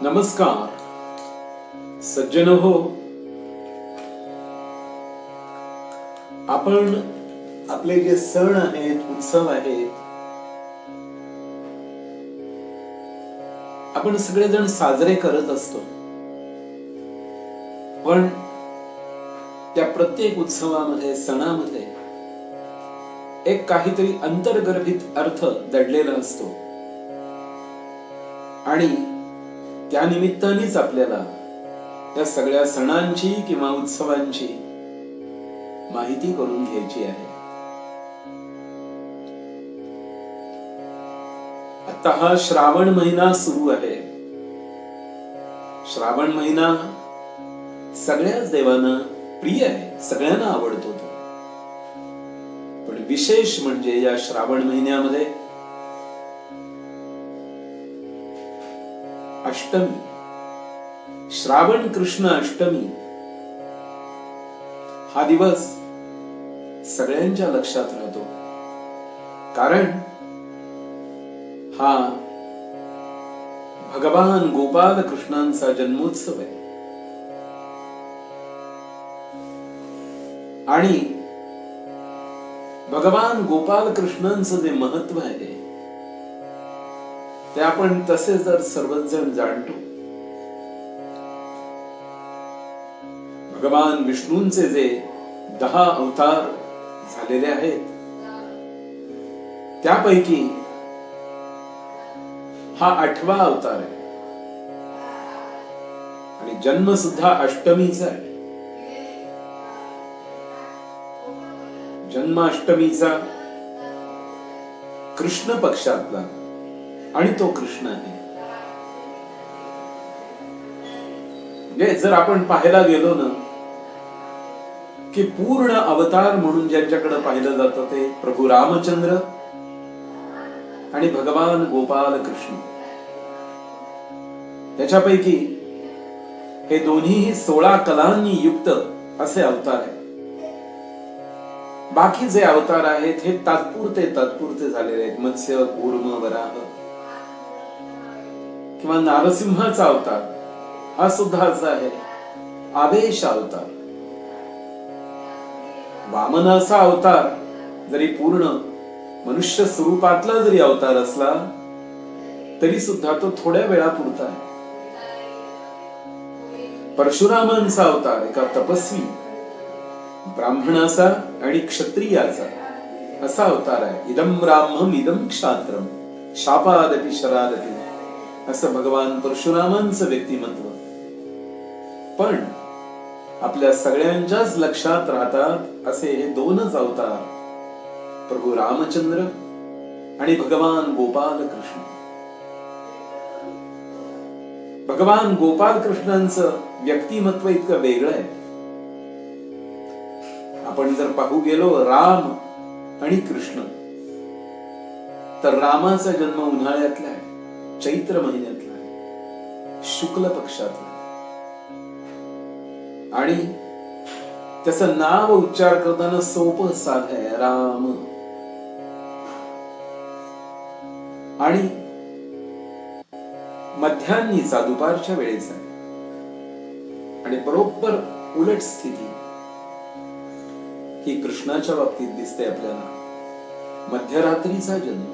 नमस्कार सज्जन हो. आपण आपले जे सण आहेत, उत्सव आहेत, आपण सगळेजण साजरे करत असतो. पण त्या प्रत्येक उत्सवामध्ये, सणामध्ये एक काहीतरी अंतर्गर्भित अर्थ दडलेला असतो आणि त्या निमित्तानेच आपल्याला त्या सगळ्या सणांची किंवा उत्सवांची माहिती करून घ्यायची आहे. आता हा श्रावण महिना सुरू आहे. श्रावण महिना सगळ्याच देवांना प्रिय आहे, सगळ्यांना आवडतो तो. पण विशेष म्हणजे या श्रावण महिन्यामध्ये अष्टमी, श्रावण कृष्ण अष्टमी हा दिवस सगळ्यांच्या लक्षात राहतो. कारण हा भगवान गोपाल कृष्णांचा जन्मोत्सव आहे. आणि भगवान गोपाल कृष्णांचं जे महत्व आहे ते आपण तसे जर सर्वच जण जाणतो. भगवान विष्णूंचे जे 10 अवतार झालेले आहेत त्यापैकी हा 8वा अवतार आहे आणि जन्म सुद्धा अष्टमीचा आहे. जन्म अष्टमीचा, कृष्ण पक्षातला, आणि तो कृष्ण आहे. म्हणजे जर आपण पाहायला गेलो ना की पूर्ण अवतार म्हणून ज्यांच्याकडे पाहिलं जातं ते प्रभू रामचंद्र आणि भगवान गोपाल कृष्ण. त्याच्यापैकी हे दोन्हीही 16 कलांनी युक्त असे अवतार आहेत. बाकी जे अवतार आहेत हे तात्पुरते झालेले आहेत. मत्स्य, कूर्म, वराह किंवा नारसिंहाचा अवतार हा सुद्धा असा आहे आवेश अवतार. वामनाचा अवतार जरी पूर्ण मनुष्य स्वरूपातला जरी अवतार असला तरी सुद्धा तो थोड्या वेळापुरता आहे. परशुरामांचा अवतार एका तपस्वी ब्राह्मणाचा आणि क्षत्रियाचा असा अवतार आहे. इदम ब्राह्मम इदम क्षात्रम शापादपि शरादपि असं भगवान परशुरामांचं व्यक्तिमत्व. पण आपल्या सगळ्यांच्याच लक्षात राहतात असे हे 2च अवतार, प्रभू रामचंद्र आणि भगवान गोपाल कृष्ण. भगवान गोपाल कृष्णांचं व्यक्तिमत्व इतकं वेगळं आहे. आपण जर पाहू गेलो राम आणि कृष्ण तर रामाचा जन्म उन्हाळ्यातला आहे, चैत्र महिन्यातला आहे, शुक्ल पक्षातला, आणि त्याचं नाव उच्चार करताना सोपं साधं आहे, राम. आणि मध्यान्नीचा, दुपारच्या वेळेचा आहे. आणि बरोबर उलट स्थिती ही कृष्णाच्या बाबतीत दिसते आपल्याला. मध्यरात्रीचा जन्म,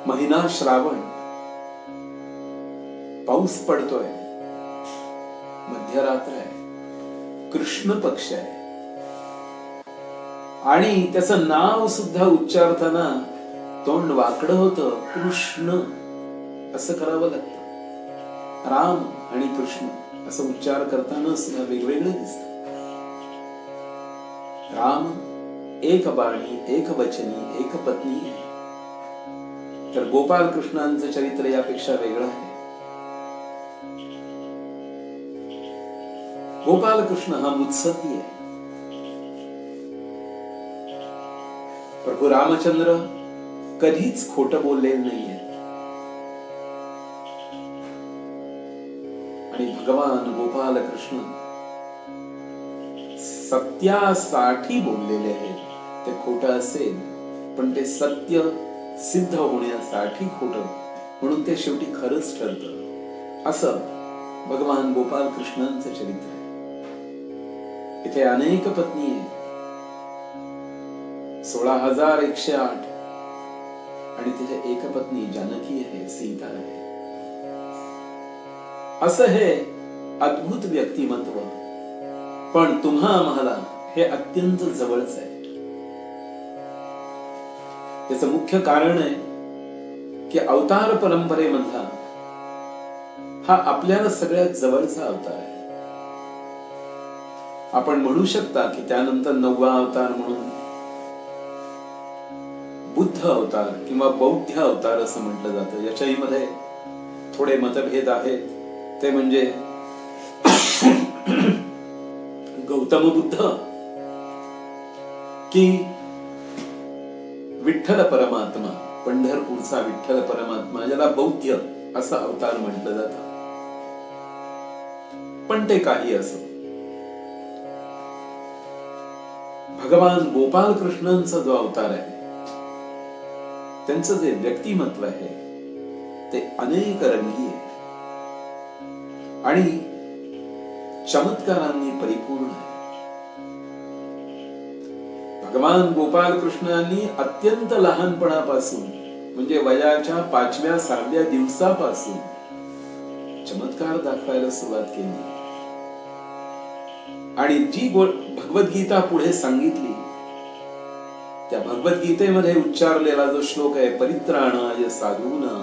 महिना श्रावण, पाऊस पडतोय, मध्यरात्र आहे, कृष्ण पक्ष आहे, आणि त्याचं नाव सुद्धा उच्चारताना तोंड वाकडं होतं. कृष्ण असं करावं लागतं. राम आणि कृष्ण असं उच्चार करताना सुद्धा वेगवेगळं दिसतं. राम एक बाणी, एक वचनी, एक पत्नी आहे. तर गोपाल कृष्णांचं चरित्र यापेक्षा वेगळं आहे. गोपाल कृष्ण हा मुत्सद्दी आहे. प्रभू रामचंद्र कधीच खोटं बोललेलं नाहीये. आणि भगवान गोपाल कृष्ण सत्यासाठी बोललेले आहेत. ते खोटं असेल पण ते सत्य सिद्ध होण्यासाठी खोटं म्हणून ते शेवटी खरंच ठरतं. असं भगवान गोपाल कृष्णांचं चरित्र आहे. इथे अनेक पत्नी आहेत, 16,108, आणि तिथे एक पत्नी जानकी आहे, सीता आहे. असं हे अद्भुत व्यक्तिमत्व, पण तुम्हा आम्हाला हे अत्यंत जवळच आहे. त्याचं मुख्य कारण आहे की अवतार परंपरेमधला हा आपल्याला सगळ्यात जवळचा अवतार आहे. आपण म्हणू शकता की त्यानंतर 9वा अवतार म्हणून बुद्ध अवतार किंवा बौद्ध अवतार असं म्हटलं जातं. याच्याही मध्ये थोडे मतभेद आहेत. ते म्हणजे गौतम बुद्ध की विठ्ठल परमात्मा, पंढरपूरचा विठ्ठल परमात्मा, ज्याला बौद्ध असा अवतार म्हटलं जातं. पण ते काही असो, भगवान गोपाल कृष्णांचा जो अवतार आहे, त्यांचं जे व्यक्तिमत्व आहे ते अनेक रंगी आहे आणि चमत्कारांनी परिपूर्ण आहे. भगवान गोपाल कृष्णांनी अत्यंत लहानपणापासून, म्हणजे वयाच्या 5व्या 6व्या दिवसापासून चमत्कार दाखवायला सुरुवात केली. आणि जी भगवद्गीता पुढे सांगितली, त्या भगवद्गीतेमध्ये उच्चारलेला जो श्लोक आहे, परित्राणाय साधूनां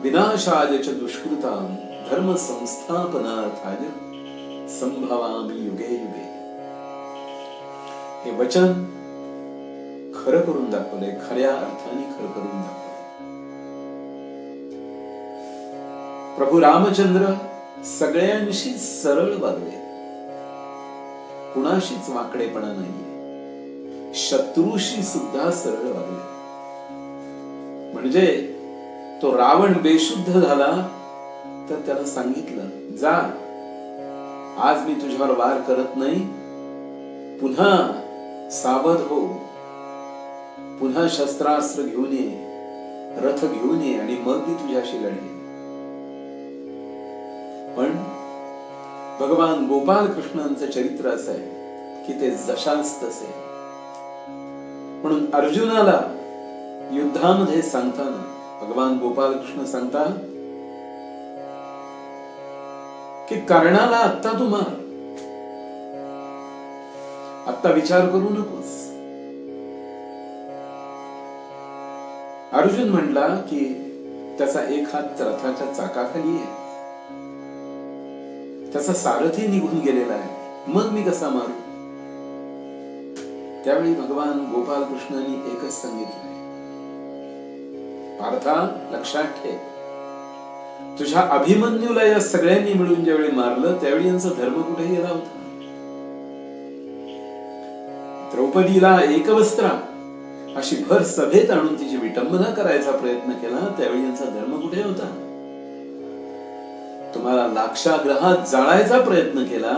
विनाशाय च दुष्कृतां धर्म संस्थापनार्थाय संभवामि युगे युगे, हे वचन खरं करून दाखवलंय, खऱ्या अर्थाने खरं करून दाखवलंय. प्रभू रामचंद्र सगळ्यांशी सरळ वागले, कुणाशीच वाकडेपणा नाहीये. शत्रूशी सुद्धा सरळ वागले. म्हणजे तो रावण बेशुद्ध झाला तर त्याला सांगितलं, जा, आज मी तुझ्यावर वार करत नाही, पुन्हा सावध हो, पुन्हा शस्त्रास्त्र घेऊन ये, रथ घेऊन ये आणि मग मी तुझ्याशी लढे. पण भगवान गोपाल कृष्णांचं चरित्र असं आहे की ते जशास तसे. म्हणून अर्जुनाला युद्धामध्ये सांगताना भगवान गोपाल कृष्ण सांगतात की कर्णाला आत्ता तू मार, आत्ता विचार करू नकोस. अर्जुन म्हणला की त्याचा एक हात रथाच्या चाकाखाली आहे, त्याचा सारथी निघून गेलेला आहे, मग मी कसा मारू. त्यावेळी भगवान गोपाल कृष्णांनी एकच सांगितलंय, पार्था, लक्षात ठेव, तुझ्या अभिमन्यूला या सगळ्यांनी मिळून ज्यावेळी मारलं त्यावेळी यांचा धर्म कुठे गेला होता. द्रौपदीला एकवस्त्रा अशी भर सभेत आणून तिची विटंबना करायचा प्रयत्न केला, त्यावेळी यांचा धर्म कुठे होता. तुम्हाला लाक्षागृहात जाळायचा प्रयत्न केला,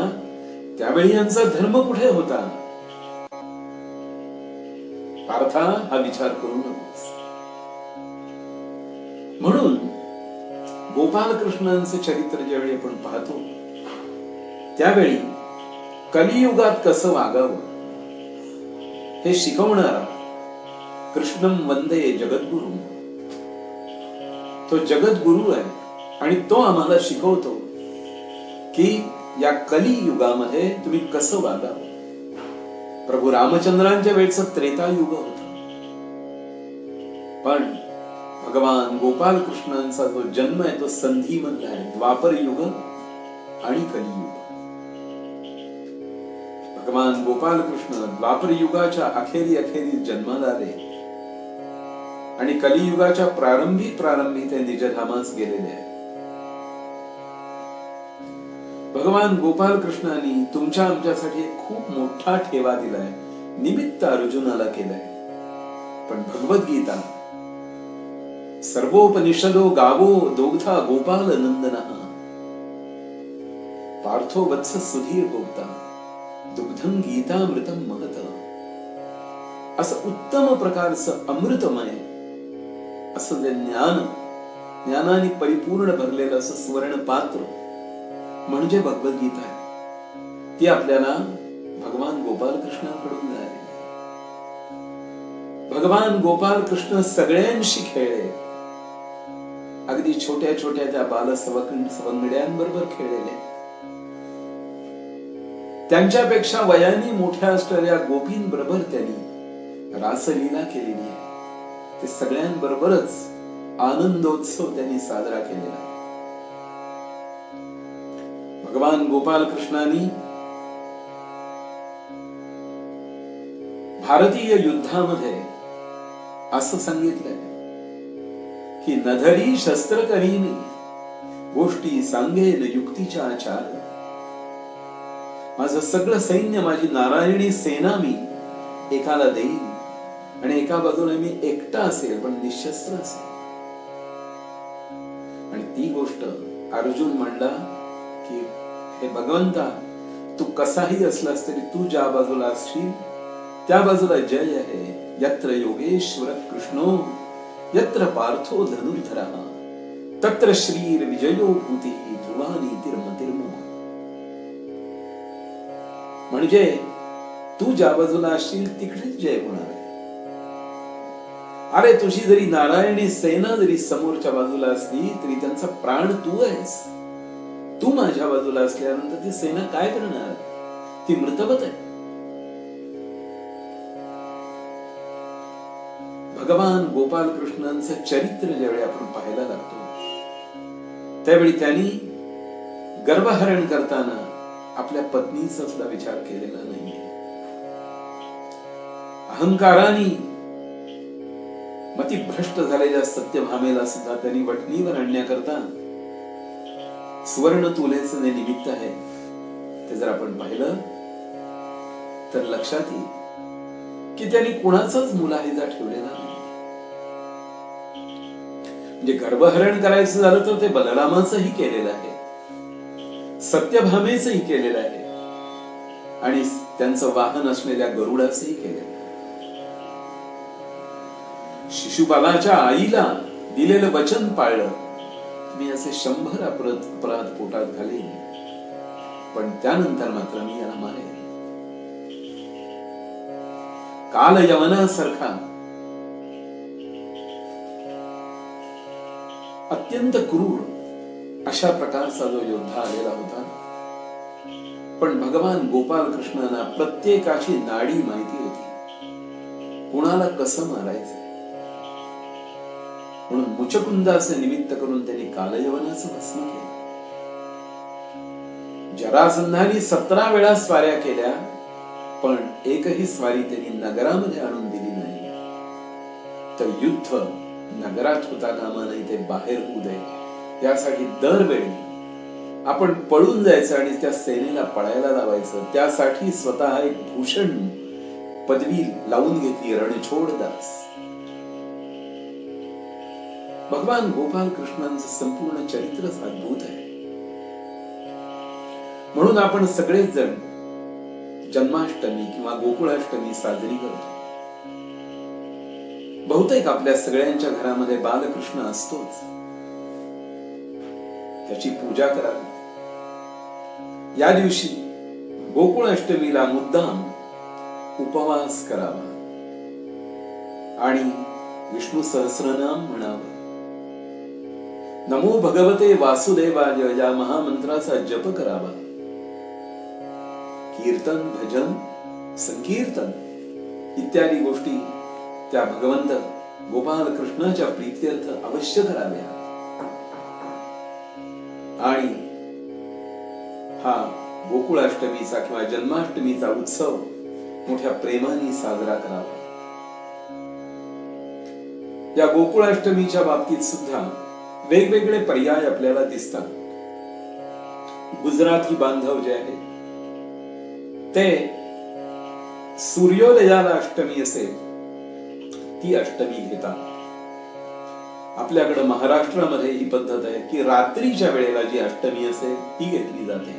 त्यावेळी यांचा धर्म कुठे होता. पार्था, हा विचार करू नकोस. म्हणून गोपाल कृष्णांचे चरित्र ज्यावेळी आपण पाहतो त्यावेळी कलियुगात कसं वागावं हे शिकवणारा कृष्णम वंदे जगद्गुरु, तो जगद्गुरु आहे आणि तो आम्हाला शिकवतो की या कलियुगामध्ये तुम्ही कसं वागावं. प्रभू रामचंद्रांच्या वेळचं त्रेतायुग होत, पण भगवान गोपाल कृष्णांचा जो जन्म आहे तो संधी मधला आहे, द्वापर युग आणि कलियुग. भगवान गोपाल कृष्ण द्वापर युगाच्या अखेरी जन्माला आले आणि कलियुगाच्या प्रारंभी ते निजधामास गेलेले आहे. भगवान गोपाल कृष्णांनी तुमच्या आमच्यासाठी खूप मोठा ठेवा दिलाय, निमित्त अर्जुनाला केलंय. पण भगवद्गीता सर्वोपनिषदो गावो दोग्धा गोपाल नंदनः पार्थो वत्स सुधीर गोप्ता दुग्धं गीतामृतं महत, असं उत्तम प्रकारचं अमृतमय असं जे ज्ञान ज्ञानाने परिपूर्ण भरलेलं असं सुवर्ण पात्र म्हणजे भगवद्गीता आहे. ती आपल्याला भगवान गोपाल कृष्णाकडून मिळाली. भगवान गोपाल कृष्ण सगळ्यांशी खेळले. अगदी छोट्या छोट्या त्या बाल सवंगड्यांबरोबर खेळलेले. त्यांच्यापेक्षा वयाने मोठ्या असलेल्या गोपींबरोबर त्यांनी रासलीला केलेली आहे. ते सगळ्यांबरोबरच आनंदोत्सव त्यांनी साजरा केलेला आहे. भगवान गोपाल कृष्णांनी भारतीय युद्धामध्ये असं सांगितलंय की नधरी शस्त्र करीन गोष्टी सांगेन युक्तीच्या आचार. माझं सगळं सैन्य, माझी नारायणी सेना मी एकाला देईन आणि एका बाजूला मी एकटा असेल पण निशस्त्र असेल. आणि ती गोष्ट अर्जुन म्हणला की हे भगवंता, तू कसाही असलास तरी तू ज्या बाजूला असशील त्या बाजूला जय आहे. यत्र योगेश्वर कृष्णो यत्र पार्थो धनुर्धरः तत्र श्रीर विजयो भूतिः ध्रुवानी तिर्मतिर्मम. म्हणजे तू ज्या बाजूला असशील तिकडेच जय होणार आहे. अरे तुझी जरी नारायणी सेना जरी समोरच्या बाजूला असली तरी त्यांचा प्राण तू आहेस. तू माझ्या बाजूला असल्यानंतर ती सेना काय करणार? ती मृतवत आहे. भगवान गोपाल कृष्णांचं चरित्र ज्यावेळी आपण पाहायला लागतो त्यावेळी त्यांनी गर्भहरण करताना आपल्या पत्नीचा सुद्धा विचार केलेला नाहीये. अहंकाराने मतिभ्रष्ट झालेल्या सत्यभामेला सुद्धा त्यांनी वठणीवर आणण्याकरता सुवर्ण तुलेचं जे निमित्त आहे ते जर आपण पाहिलं तर लक्षात येईल की त्यांनी कुणाचाच मुलाहिजा ठेवलेला नाही. म्हणजे गर्भहरण करायचं झालं तर ते बलरामाचंही केलेलं आहे, सत्यभामेचंही केलेलं आहे आणि त्यांचं वाहन असलेल्या गरुडाचंही केलेलं आहे. शिशुपालाच्या आईला दिलेलं वचन पाळलं. मी असे 100 अपराध पोटात घालीन पण त्यानंतर मात्र मी याला मारेन. काल यवनासारखा अत्यंत क्रूर अशा प्रकारचा जो योद्धा आलेला होता. पण भगवान गोपाल कृष्णांना प्रत्येकाची नाडी माहिती होती, कुणाला कसं मारायचं. म्हणून मुचकुंदाचे निमित्त करून त्यांनी कालयवनाचं भस्म केलं. जरासंधाने 17 वेळा स्वाऱ्या केल्या पण एकही स्वारी त्यांनी नगरामध्ये आणून दिली नाही. तर युद्ध नगरात होता कामा नाही, ते बाहेर होऊ दे यासाठी दरवेळी आपण पळून जायचं आणि त्या सेनेला पळायला लावायचं. त्यासाठी स्वतः एक भूषण पदवी लावून घेतली, रणछोडदास. भगवान गोपाल कृष्णांचं संपूर्ण चरित्रच अद्भुत आहे. म्हणून आपण सगळेच जण जन्माष्टमी किंवा गोकुळाष्टमी साजरी करतो. बहुतेक आपल्या सगळ्यांच्या घरामध्ये बालकृष्ण असतोच. त्याची पूजा करावी. या दिवशी गोकुळाष्टमीला मुद्दाम उपवास करावा आणि विष्णू सहस्रनाम म्हणावं. नमो भगवते वासुदेवाय या महामंत्राचा जप करावा. कीर्तन, भजन, संकीर्तन इत्यादी गोष्टी त्या भगवंत गोपाल कृष्णाच्या प्रीत्यर्थ अवश्य कराव्या. आणि हा गोकुळाष्टमीचा किंवा जन्माष्टमीचा उत्सव मोठ्या प्रेमाने साजरा करावा. या गोकुळाष्टमीच्या बाबतीत सुद्धा वेगवेगळे पर्याय आपल्याला दिसतात. गुजराती बांधव जे आहेत ते सूर्योदयाला अष्टमी असेल ती अष्टमी घेतात. आपल्याकडे महाराष्ट्रामध्ये ही पद्धत आहे की रात्रीच्या वेळेला जी अष्टमी असेल ती घेतली जाते.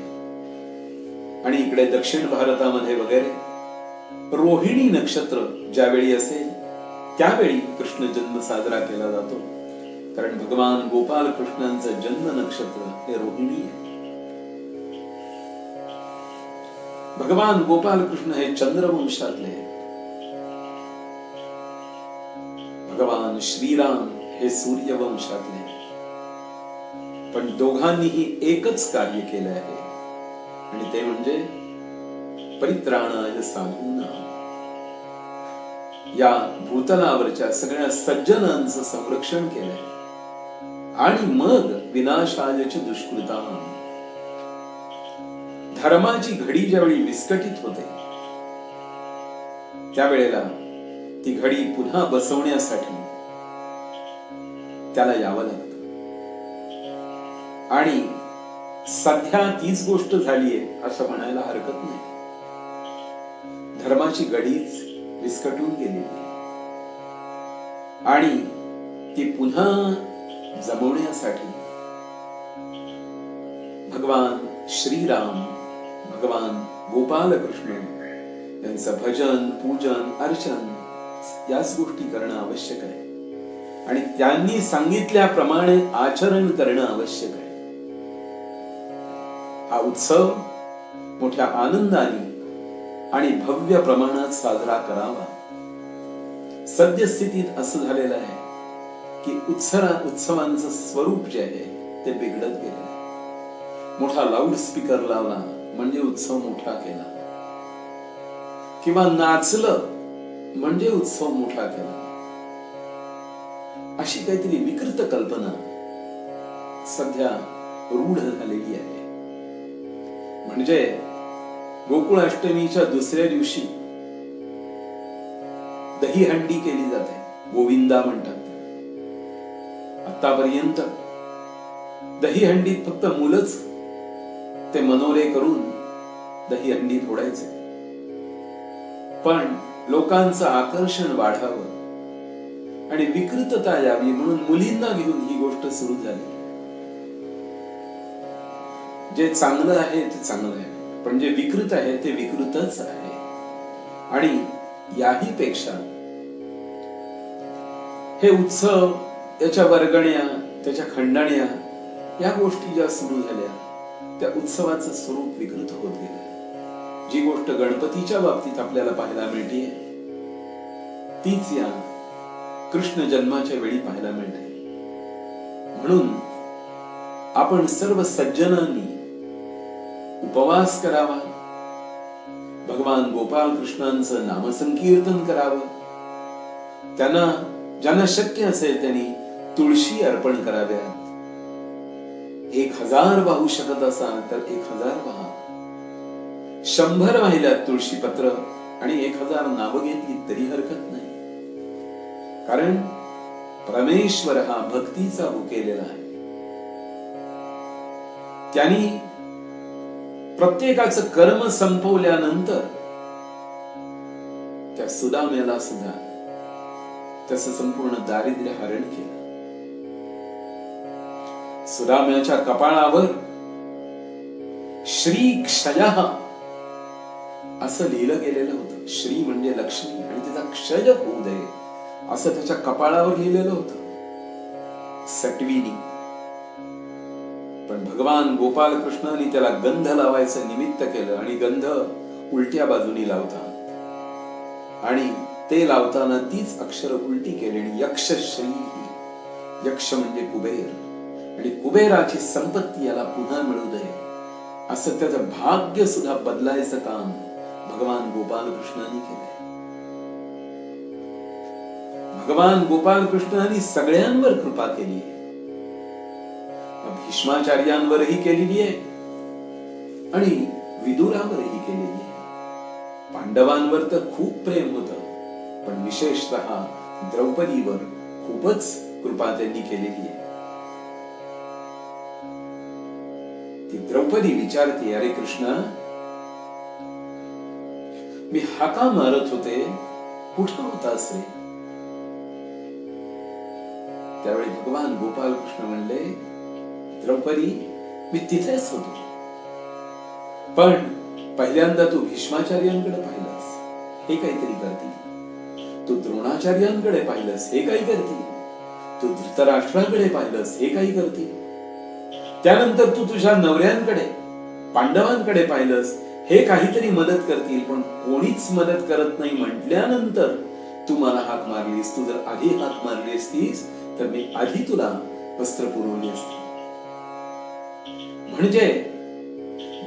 आणि इकडे दक्षिण भारतामध्ये वगैरे रोहिणी नक्षत्र ज्यावेळी असेल त्यावेळी कृष्ण जन्म साजरा केला जातो. कारण भगवान गोपाल कृष्णांचं जन्म नक्षत्र हे रोहिणी आहे. भगवान गोपाल कृष्ण हे चंद्रवंशातले, भगवान श्रीराम हे सूर्यवंशातले, पण दोघांनीही एकच कार्य केलं आहे आणि ते म्हणजे परित्राणाय साधूनां, या भूतलावरच्या सगळ्या सज्जनांचं संरक्षण केलंय आणि मग विनाशायच दुष्कृतां, धर्माची घडी ज्यावेळी विस्कटित होते त्यावेळेला ती घडी पुन्हा बसवण्यासाठी त्याला यावं लागतं. आणि सध्या तीच गोष्ट झालीये असं म्हणायला हरकत नाही. धर्माची घडीच विस्कटून गेलेली आहे आणि ती पुन्हा जमवण्यासाठी भगवान श्रीराम, भगवान गोपाल कृष्ण यांचं भजन, पूजन, अर्चन याच गोष्टी करणं आवश्यक आहे आणि त्यांनी सांगितल्याप्रमाणे आचरण करणं आवश्यक आहे. हा उत्सव मोठ्या आनंदाने आणि भव्य प्रमाणात साजरा करावा. सद्यस्थितीत असं झालेलं आहे की उत्सवांचं स्वरूप जे आहे ते बिघडत गेले. मोठा लाऊड स्पीकर लावला म्हणजे उत्सव मोठा केला, किंवा नाचलं म्हणजे उत्सव मोठा केला, अशी काहीतरी विकृत कल्पना सध्या रूढ झालेली आहे. म्हणजे गोकुळाष्टमीच्या दुसऱ्या दिवशी दहीहंडी केली जाते, गोविंदा म्हणतात. आतापर्यंत दहीहंडीत फक्त मुलंच ते मनोरे करून दहीहंडी फोडायचे, पण लोकांचं आकर्षण वाढावं आणि विकृतता यावी म्हणून मुलींना घेऊन ही गोष्ट सुरू झाली. जे चांगलं आहे ते चांगलं आहे, पण जे विकृत आहे ते विकृतच आहे. आणि याही पेक्षा हे उत्सव, त्याच्या वर्गण्या, त्याच्या खंडण्या, या गोष्टी ज्या सुरू झाल्या त्या उत्सवाचं स्वरूप विकृत होत गेलं. जी गोष्ट गणपतीच्या बाबतीत आपल्याला पाहायला मिळते तीच या कृष्ण जन्माच्या वेळी पाहायला मिळते. म्हणून आपण सर्व सज्जनांनी उपवास करावा, भगवान गोपाल कृष्णांचं नामसंकीर्तन करावं, त्यांना ज्यांना शक्य असेल त्यांनी तुळशी अर्पण कराव्यात. 1000 वाहू शकत असाल तर 1000 वाहा, 100 वाहिल्यात तुळशी पत्र आणि 1000 नावं घेतली तरी हरकत नाही. कारण परमेश्वर हा भक्तीचा भुकेलेला आहे. त्यांनी प्रत्येकाचं कर्म संपवल्यानंतर त्या सुदाम्याला सुद्धा त्याचं संपूर्ण दारिद्र्य हरण केलं. सुदाम्याच्या कपाळावर श्री क्षयः असं लिहिलं गेलेलं होतं. श्री म्हणजे लक्ष्मी आणि त्याचा क्षय होऊ दे असं त्याच्या कपाळावर लिहिलेलं होतं सटवीनी. पण भगवान गोपाल कृष्णाने त्याला गंध लावायचं निमित्त केलं आणि गंध उलट्या बाजूनी लावतात आणि ते लावताना तीच अक्षर उलटी केली आणि यक्षश्री, यक्ष म्हणजे कुबेर, आणि कुबेराची संपत्ती याला पुन्हा मिळू दे असं त्याचं भाग्य सुद्धा बदलायचं काम भगवान गोपाल कृष्णाने केलंय. भगवान गोपाल कृष्णाने सगळ्यांवर कृपा केली आहे. भीष्माचार्यांवरही केलेली आहे आणि विदुरावरही केलेली आहे. पांडवांवर तर खूप प्रेम होतं, पण विशेषतः द्रौपदीवर खूपच कृपा त्यांनी केलेली आहे. ती द्रौपदी विचारते, अरे कृष्णा, मी हाका मारत होते, कुठं होतास रे? त्यावेळी भगवान गोपाल कृष्ण म्हणले, द्रौपदी, मी तिथेच होतो, पण पहिल्यांदा तू भीष्माचार्यांकडे पाहिलंस, हे काहीतरी करतील. तू द्रोणाचार्यांकडे पाहिलंस, हे काही करतील. तू धृतराष्ट्राकडे पाहिलंस, हे काही करतील. त्यानंतर तू तुझ्या नवऱ्यांकडे, पांडवांकडे पाहिलंस, हे काहीतरी मदत करतील. पण कोणीच मदत करत नाही म्हटल्यानंतर तू मला हाक मारलीस. तू जर आधी हाक मारली असतीस तर मी आधी तुला वस्त्र पुरवली असती. म्हणजे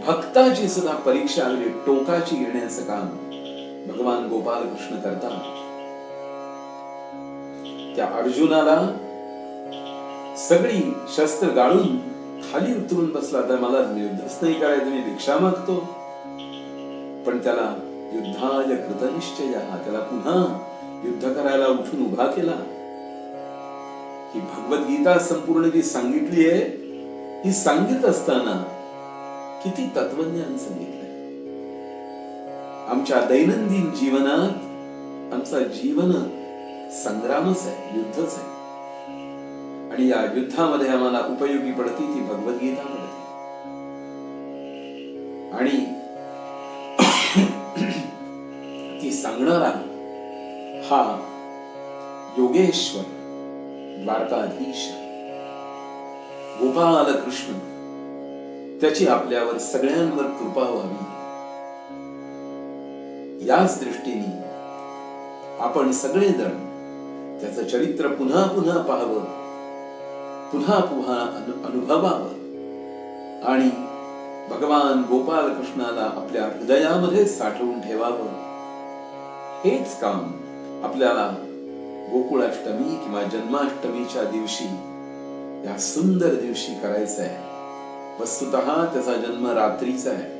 भक्ताची सुद्धा परीक्षा अगदी टोकाची घेण्याचं काम भगवान गोपाल कृष्ण करतात. त्या अर्जुनाला सगळी शस्त्र गाळून खाली उतरून बसला, तर मला युद्धच नाही करायचं, मी भिक्षा मागतो. पण त्याला युद्धाय कृतनिश्चय, त्याला पुन्हा युद्ध करायला उठून उभा केला. ही भगवद्गीता संपूर्ण जी सांगितली आहे, ही सांगित असताना किती तत्वज्ञान सांगितलंय. आमच्या दैनंदिन जीवनात आमचा जीवन संग्रामच आहे, युद्धच आहे. आणि या युद्धामध्ये आम्हाला उपयोगी पडती ती भगवद्गीता पडते. आणि ती सांगणारा हा योगेश्वर द्वारकाधीश गोपाल कृष्ण, त्याची आपल्यावर सगळ्यांवर कृपा व्हावी याच दृष्टीने आपण सगळेजण त्याचं चरित्र पुन्हा पुन्हा पाहावं, पुन्हा पुन्हा अनुभवावं आणि भगवान गोपाल कृष्णाला आपल्या हृदयामध्ये साठवून ठेवावं. हेच काम आपल्याला गोकुळाष्टमी किंवा जन्माष्टमीच्या दिवशी, या सुंदर दिवशी करायचं आहे. वस्तुतः त्याचा जन्म रात्रीचा आहे,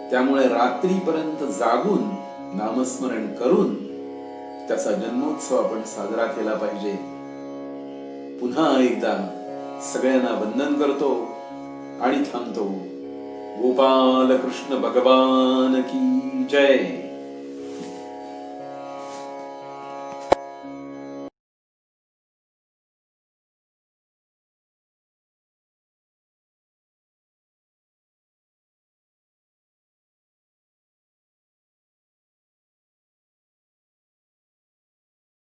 त्यामुळे रात्रीपर्यंत जागून नामस्मरण करून त्याचा जन्मोत्सव आपण साजरा केला पाहिजे. पुन्हा एकदा सगळ्यांना वंदन करतो आणि थांबतो. गोपाल कृष्ण भगवान की जय.